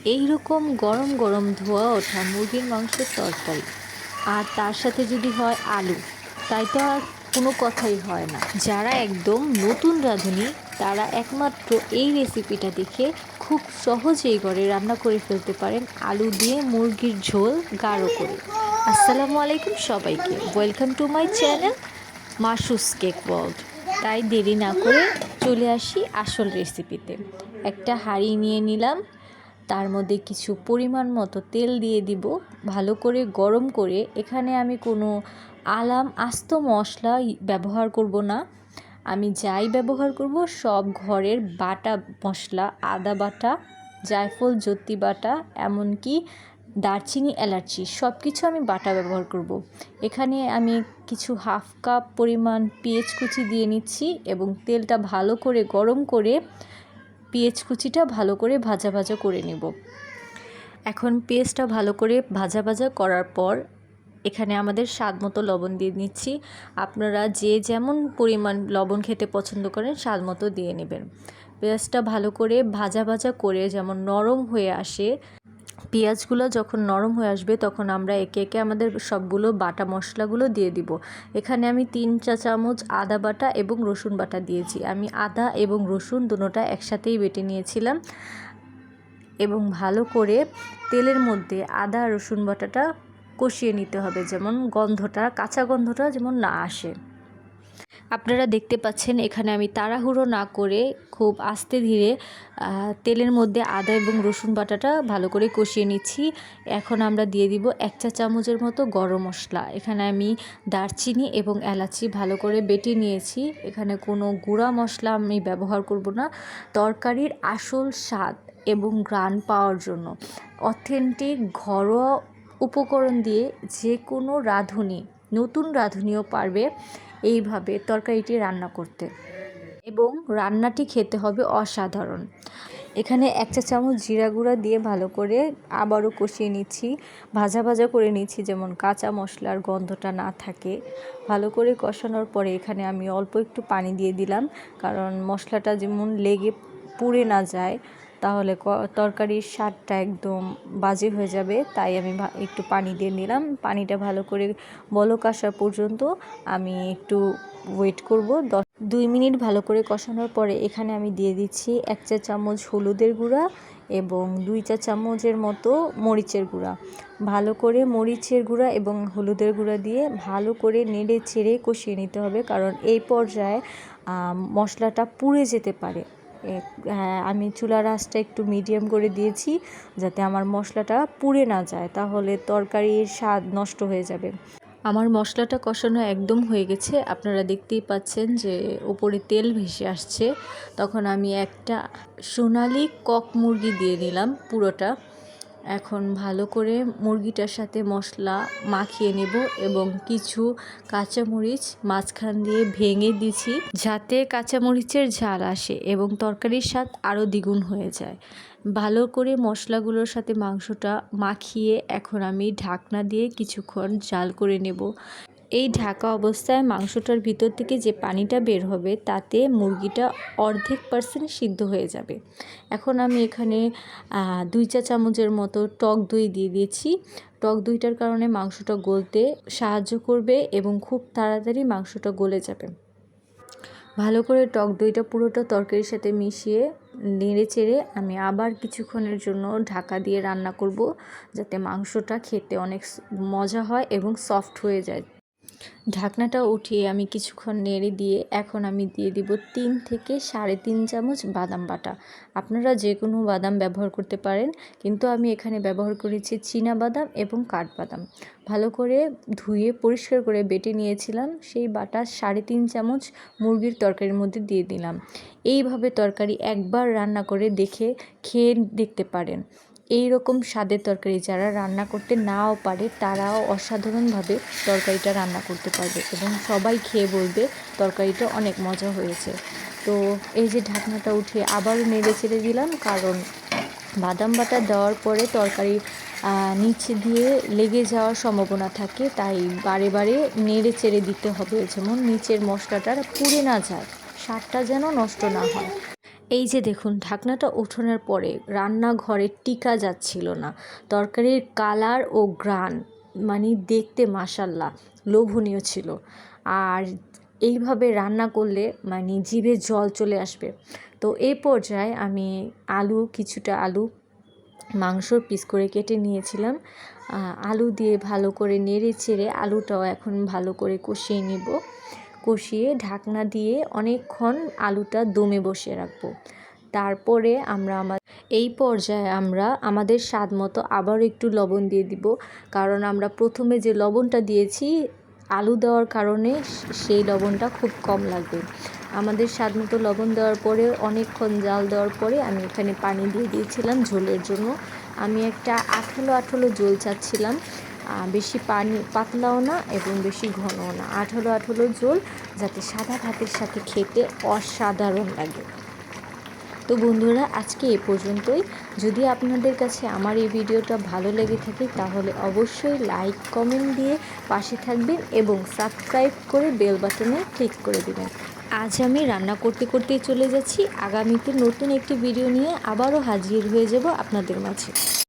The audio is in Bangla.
এই রকম গরম গরম ধোয়া ওঠা মুরগির মাংসের তরকারি আর তার সাথে যদি হয় আলু, তাই তো আর কোনো কথাই হয় না। যারা একদম নতুন রাঁধুনি তারা একমাত্র এই রেসিপিটা দেখে খুব সহজেই ঘরে রান্না করে ফেলতে পারেন আলু দিয়ে মুরগির ঝোল গাঢ় করে। আসসালামু আলাইকুম সবাইকে, ওয়েলকাম টু মাই চ্যানেল মাসুস কেক ওয়ার্ল্ড। তাই দেরি না করে চলে আসি আসল রেসিপিতে। একটা হাঁড়ি নিয়ে নিলাম, তার মধ্যে কিছু পরিমাণ মতো তেল দিয়ে দিব, ভালো করে গরম করে। এখানে আমি কোনো আস্ত মশলা ব্যবহার করব না, আমি যাই ব্যবহার করব সব ঘরের বাটা মশলা, আদা বাটা, জায়ফল, জত্তি বাটা, এমনকি দারচিনি, এলাচি সব কিছু আমি বাটা ব্যবহার করব। এখানে আমি কিছু হাফ কাপ পরিমাণ পেঁয়াজ কুচি দিয়ে নিচ্ছি এবং তেলটা ভালো করে গরম করে পেঁয়াজ কুচিটা ভালো করে ভাজা ভাজা করে নেব। এখন পেঁয়াজটা ভালো করে ভাজা ভাজা করার পর এখানে আমাদের স্বাদ মতো লবণ দিয়ে নিচ্ছি। আপনারা যে যেমন পরিমাণ লবণ খেতে পছন্দ করেন স্বাদ মতো দিয়ে নেবেন। পেঁয়াজটা ভালো করে ভাজা ভাজা করে যেমন নরম হয়ে আসে, পেঁয়াজগুলো যখন নরম হয়ে আসবে তখন আমরা একে একে আমাদের সবগুলো বাটা মশলাগুলো দিয়ে দিব। এখানে আমি 3 চা চামচ আদা বাটা এবং রসুন বাটা দিয়েছি। আমি আদা এবং রসুন দুটোটা একসাথেই বেটে নিয়েছিলাম এবং ভালো করে তেলের মধ্যে আদা রসুন বাটাটা কষিয়ে নিতে হবে, যেমন কাঁচা গন্ধটা যেমন না আসে। আপনারা দেখতে পাচ্ছেন এখানে আমি তাড়াহুড়ো না করে খুব আস্তে ধীরে তেলের মধ্যে আদা এবং রসুন বাটাটা ভালো করে কষিয়ে নিচ্ছি। এখন আমরা দিয়ে দিব 1 চা চামচের মতো গরম মশলা। এখানে আমি দারচিনি এবং এলাচি ভালো করে বেটে নিয়েছি। এখানে কোনো গুঁড়া মশলা আমি ব্যবহার করব না। তরকারির আসল স্বাদ এবং ঘ্রাণ পাওয়ার জন্য অথেন্টিক ঘরোয়া উপকরণ দিয়ে যে কোনো রাঁধুনি, নতুন রাঁধুনিও পারবে এইভাবে তরকারিটি রান্না করতে, এবং রান্নাটি খেতে হবে অসাধারণ। এখানে 1 চা চামচ জিরা গুঁড়া দিয়ে ভালো করে আবারও কষিয়ে নিচ্ছি, ভাজা ভাজা করে নিচ্ছি, যেমন কাঁচা মশলার গন্ধটা না থাকে। ভালো করে কষানোর পরে এখানে আমি অল্প একটু পানি দিয়ে দিলাম, কারণ মশলাটা যেমন লেগে পুড়ে না যায়, তাহলে তরকারির স্বাদটা একদম বাজে হয়ে যাবে। তাই আমি একটু পানি দিয়ে নিলাম। পানিটা ভালো করে বলক আসা পর্যন্ত আমি একটু ওয়েট করব। 2 মিনিট ভালো করে কষানোর পরে এখানে আমি দিয়ে দিচ্ছি 1 চা চামচ হলুদের গুঁড়া এবং 2 চা চামচের মতো মরিচের গুঁড়া। ভালো করে মরিচের গুঁড়া এবং হলুদের গুঁড়া দিয়ে ভালো করে নেড়ে চেড়ে কষিয়ে নিতে হবে, কারণ এই পর্যায়ে মশলাটা পুড়ে যেতে পারে। আমি চুলার আঁচটা একটু মিডিয়াম করে দিয়েছি, যাতে আমার মশলাটা পুড়ে না যায়, তাহলে তরকারির স্বাদ নষ্ট হয়ে যাবে। আমার মশলাটা কষানো একদম হয়ে গেছে, আপনারা দেখতেই পাচ্ছেন যে উপরে তেল ভেসে আসছে। তখন আমি একটা সোনালি কক মুরগি দিয়ে নিলাম পুরোটা। এখন ভালো করে মুরগিটার সাথে মশলা মাখিয়ে নেব এবং কিছু কাঁচামরিচ মাঝখান দিয়ে ভেঙে দিয়েছি, যাতে কাঁচামরিচের ঝাল আসে এবং তরকারির স্বাদ আরও দ্বিগুণ হয়ে যায়। ভালো করে মশলাগুলোর সাথে মাংসটা মাখিয়ে এখন আমি ঢাকনা দিয়ে কিছুক্ষণ জাল করে নেব। এই ঢাকা অবস্থায় মাংসটার ভিতর থেকে যে পানিটা বের হবে তাতে মুরগিটা অর্ধেক % সিদ্ধ হয়ে যাবে। এখন আমি এখানে 2 চা চামচের মতো টক দই দিয়ে দিয়েছি। টক দইটার কারণে মাংসটা গলতে সাহায্য করবে এবং খুব তাড়াতাড়ি মাংসটা গলে যাবে। ভালো করে টক দইটা পুরোটা তরকারির সাথে মিশিয়ে নেড়ে চেড়ে আমি আবার কিছুক্ষণের জন্য ঢাকা দিয়ে রান্না করব, যাতে মাংসটা খেতে অনেক মজা হয় এবং সফট হয়ে যায়। ঢাকনাটা উঠিয়ে আমি কিছুক্ষণ নেড়ে দিয়ে এখন আমি দিয়ে দিব 3 থেকে 3.5 চামচ বাদাম বাটা। আপনারা যে কোনো বাদাম ব্যবহার করতে পারেন, কিন্তু আমি এখানে ব্যবহার করেছি চীনা বাদাম এবং কাঠবাদাম। ভালো করে ধুয়ে পরিষ্কার করে বেটে নিয়েছিলাম, সেই বাটা 3.5 চামচ মুরগির তরকারির মধ্যে দিয়ে দিলাম। এইভাবে তরকারি একবার রান্না করে খেয়ে দেখতে পারেন। এই রকম স্বাদের তরকারি যারা রান্না করতে নাও পারে তারাও অসাধারণভাবে তরকারিটা রান্না করতে পারবে এবং সবাই খেয়ে বলবে তরকারিটা অনেক মজা হয়েছে। তো এই যে ঢাকনাটা উঠিয়ে আবারও নেড়ে চেড়ে দিলাম, কারণ বাদাম বাটা দেওয়ার পরে তরকারি নিচে দিয়ে লেগে যাওয়ার সম্ভাবনা থাকে, তাই বারে বারে নেড়ে চেড়ে দিতে হবে, যেমন নিচের মশলাটা পুড়ে না যায়, স্বাদটা যেন নষ্ট না হয়। এই যে দেখুন, ঢাকনাটা ওঠানোর পরে রান্নাঘরে টিকা যাচ্ছিল না। তরকারির কালার ও ঘ্রাণ মানে দেখতে মাশাল্লাহ লোভনীয় ছিল। আর এইভাবে রান্না করলে মানে জিভে জল চলে আসবে। তো এই পর্যায়ে আমি কিছুটা আলু মাংসর পিস করে কেটে নিয়েছিলাম। আলু দিয়ে ভালো করে নেড়ে চেড়ে আলুটাও এখন ভালো করে কষিয়ে নিব। কষিয়ে ঢাকনা দিয়ে অনেকক্ষণ আলুটা দমে বসিয়ে রাখবো। তারপরে এই পর্যায়ে আমরা আমাদের স্বাদ মতো আবারও একটু লবণ দিয়ে দিব, কারণ আমরা প্রথমে যে লবণটা দিয়েছি আলু দেওয়ার কারণে সেই লবণটা খুব কম লাগবে। আমাদের স্বাদ মতো লবণ দেওয়ার পরে অনেকক্ষণ জাল দেওয়ার পরে আমি এখানে পানি দিয়ে দিয়েছিলাম ঝোলের জন্য। আমি একটা আঠালো আঠালো ঝোল চাচ্ছিলাম, বেশি পাতলাও না এবং বেশি ঘনও না, আঠালো আঠালো ঝোল, যাতে সাদা ভাতের সাথে খেতে অসাধারণ লাগে। তো বন্ধুরা, আজকে এ পর্যন্তই। যদি আপনাদের কাছে আমার এই ভিডিওটা ভালো লেগে থাকে তাহলে অবশ্যই লাইক কমেন্ট দিয়ে পাশে থাকবেন এবং সাবস্ক্রাইব করে বেল বাটনে ক্লিক করে দেবেন। আজ আমি রান্না করতে করতেই চলে যাচ্ছি। আগামীতে নতুন একটি ভিডিও নিয়ে আবারও হাজির হয়ে যাব আপনাদের মাঝে।